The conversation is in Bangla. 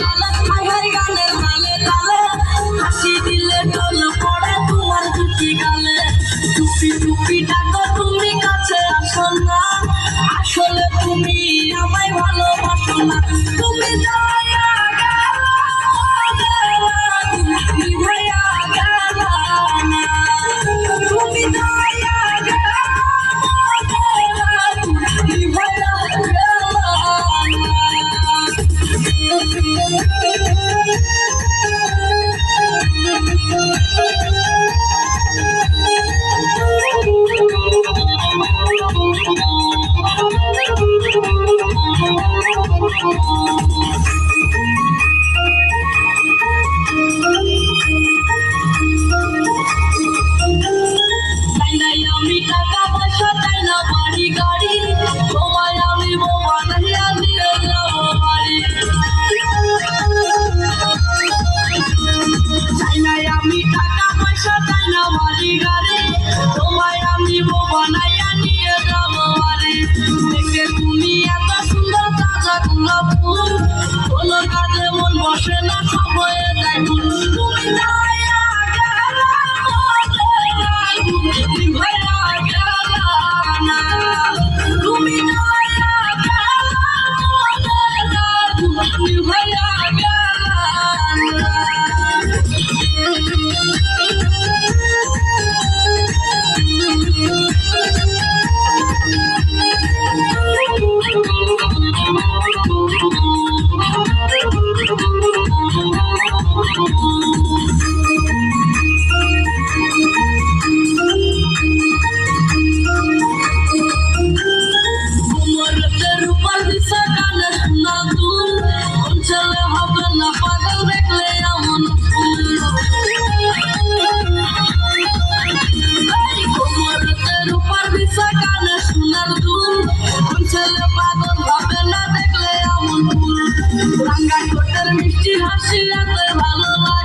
গানের তালে তালে হাসি দিলে টোল পড়ে তোমার দুটি গালে। টুপি টুপি ডাকো তুমি কাছে আসো না, আসলে তুমি আমায় ভালোবাসো না। তুমি যাইয়া গেলা তুমি ভাইয়া গেলা না, তুমি যাইয়া গেলা তুমি ভাইয়া গেলা না। আমি টাকা পয়সা চাই না বাড়ি গাড়ি, তোমায় আমি বোমা নাইয়া দিয়ে যাবো বাড়ি। চাই না আমি টাকা পয়সা চাই না বাড়ি গাড়ি, তোমায় আমি বোমা নাইয়া নিয়ে যাবো বাড়ি। দেখে তুমি এত সুন্দর তাজা গোলাপ ফুল, কোনো কাজে মন বসে না সব হয়ে যায় ভুল। তুমি যাইয়া গেলা তুমি ভাইয়া গেলা না, তুমি যাইয়া গেলা তুমি ভাইয়া গেলা না। রূপার দিশা কানে শোনা দুল, কোন ছেলে হবে না পাগল দেখলে এমন ফুল। রূপার দিশা কানে শোনার দুল, কোন ছেলে পাগল হবে না দেখলে এমন ফুল। রাঙ্গা ঠোঁটের মিষ্টি হাসি এত ভালো লাগে।